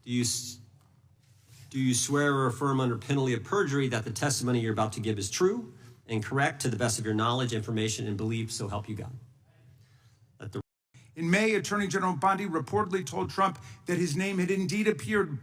Do you swear or affirm under penalty of perjury that the testimony you're about to give is true and correct to the best of your knowledge, information, and belief, so help you God? In May, Attorney General Bondi reportedly told Trump that his name had indeed appeared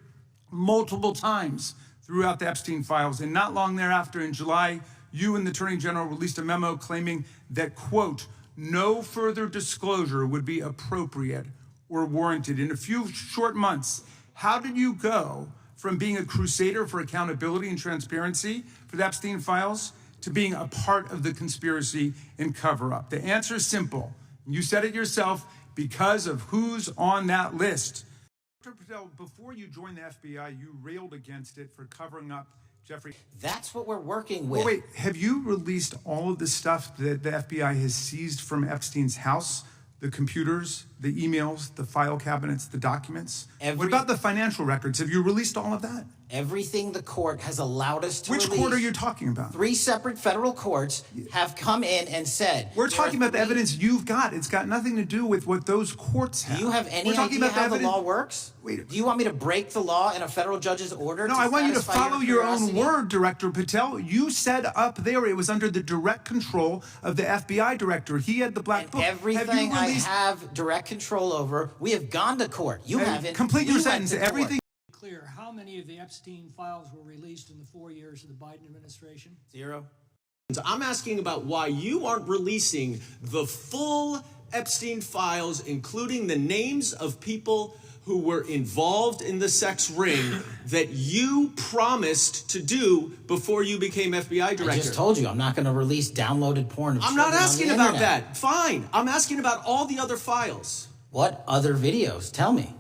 multiple times throughout the Epstein files. And not long thereafter, in July, you and the Attorney General released a memo claiming that, quote, no further disclosure would be appropriate or warranted. In a few short months, how did you go from being a crusader for accountability and transparency for the Epstein files to being a part of the conspiracy and cover-up? The answer is simple. You said it yourself, because of who's on that list. Dr. Patel, before you joined the FBI, you railed against it for covering up Jeffrey. That's what we're working with. Oh, wait, have you released all of the stuff that the FBI has seized from Epstein's house? The computers, the emails, the file cabinets, the documents? What about the financial records? Have you released all of that? Everything the court has allowed us to release. Which court are you talking about? 3 separate federal courts have come in and said... We're talking about the evidence you've got. It's got nothing to do with what those courts have. Do you have any idea how the law works? Wait. Do you want me to break the law in a federal judge's order? No, I want you to follow your own word, Director Patel. You said up there it was under the direct control of the FBI director. He had the black book. Everything I have direct control over, we have gone to court. You haven't. Complete your sentence. Everything. Clear. How many of the Epstein files were released in the 4 years of the Biden administration? 0. I'm asking about why you aren't releasing the full Epstein files, including the names of people who were involved in the sex ring that you promised to do before you became FBI director. I just told you I'm not going to release downloaded porn. I'm not asking about that. Fine. I'm asking about all the other files. What other videos? Tell me.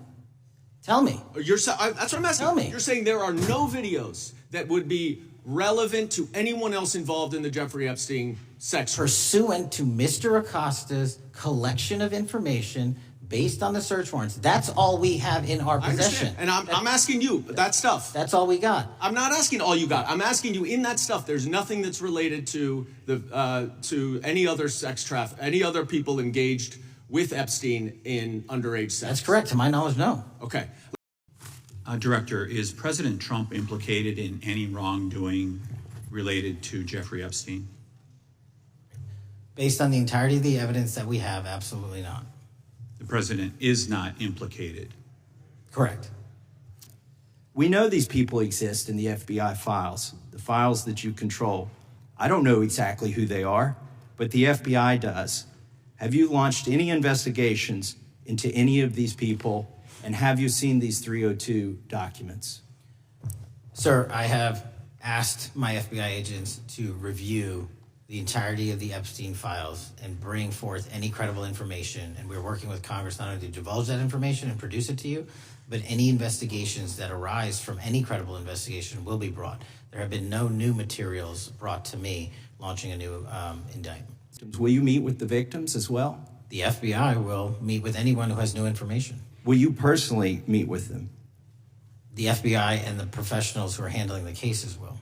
Tell me. That's what I'm asking. Tell me. You're saying there are no videos that would be relevant to anyone else involved in the Jeffrey Epstein sex ring. Pursuant to Mr. Acosta's collection of information based on the search warrants. That's all we have in our possession. And I'm asking you, that stuff. That's all we got. I'm not asking all you got. I'm asking you, in that stuff, there's nothing that's related to the to any other any other people engaged with Epstein in underage sex. That's correct. To my knowledge, no. Okay. Director, is President Trump implicated in any wrongdoing related to Jeffrey Epstein? Based on the entirety of the evidence that we have, absolutely not. The president is not implicated. Correct. We know these people exist in the FBI files, the files that you control. I don't know exactly who they are, but the FBI does. Have you launched any investigations into any of these people, and have you seen these 302 documents? Sir, I have asked my FBI agents to review the entirety of the Epstein files and bring forth any credible information, and we're working with Congress not only to divulge that information and produce it to you, but any investigations that arise from any credible investigation will be brought. There have been no new materials brought to me launching a new indictment. Will you meet with the victims as well? The FBI will meet with anyone who has new information. Will you personally meet with them? The FBI and the professionals who are handling the cases will.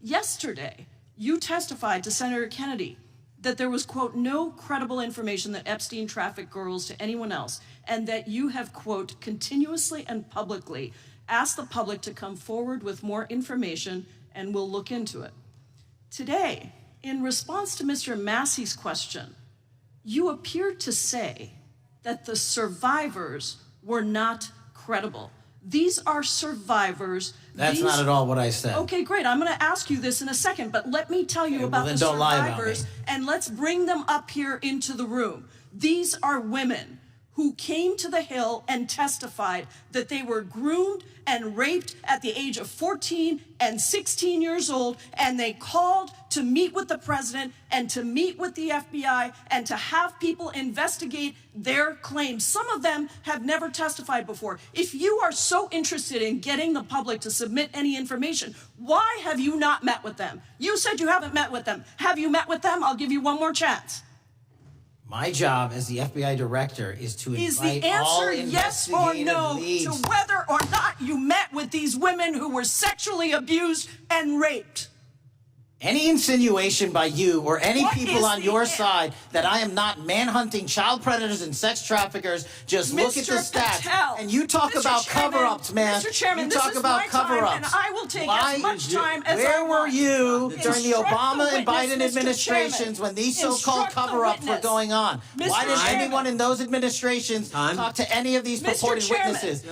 Yesterday, you testified to Senator Kennedy that there was, quote, no credible information that Epstein trafficked girls to anyone else, and that you have, quote, continuously and publicly asked the public to come forward with more information and we'll look into it. Today, in response to Mr. Massey's question, you appeared to say that the survivors were not credible. These are survivors. That's not at all what I said. Okay, great. I'm going to ask you this in a second, but let me tell you about the survivors, and let's bring them up here into the room. These are women who came to the Hill and testified that they were groomed and raped at the age of 14 and 16 years old, and they called to meet with the president and to meet with the FBI and to have people investigate their claims. Some of them have never testified before. If you are so interested in getting the public to submit any information, why have you not met with them? You said you haven't met with them. Have you met with them? I'll give you one more chance. My job as the FBI director is to invite all investigative leads. Is the answer yes or no to whether or not you met with these women who were sexually abused and raped? Any insinuation by you or any What people is on the your if? side that I am not manhunting child predators and sex traffickers, just look at the Mr. stats. Patel, And you talk Mr. about Chairman, cover-ups, man. Mr. Chairman, you this talk is about my time, cover-ups. and I will take as much time as I Where were want. you during the Instruct Obama the and witness, Biden Mr. administrations Chairman. when these so-called Instruct the cover-ups were witness. going on? Mr. Why didn't Chairman. anyone in those administrations Time. talk to any of these Mr. purported Chairman. witnesses?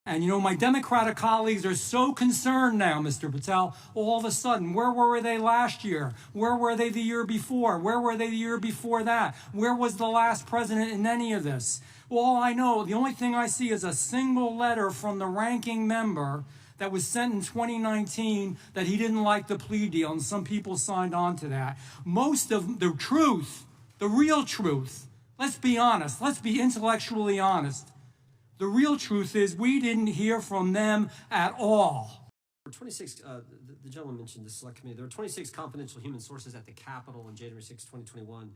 And you know, my Democratic colleagues are so concerned now, Mr. Patel, all of a sudden. Where were they last year? Where were they the year before? Where were they the year before that? Where was the last president in any of this? Well, all I know, the only thing I see is a single letter from the ranking member that was sent in 2019 that he didn't like the plea deal, and some people signed on to that. Most of the truth, the real truth, let's be honest, let's be intellectually honest. The real truth is we didn't hear from them at all. There were 26, the gentleman mentioned the select committee. There were 26 confidential human sources at the Capitol on January 6, 2021.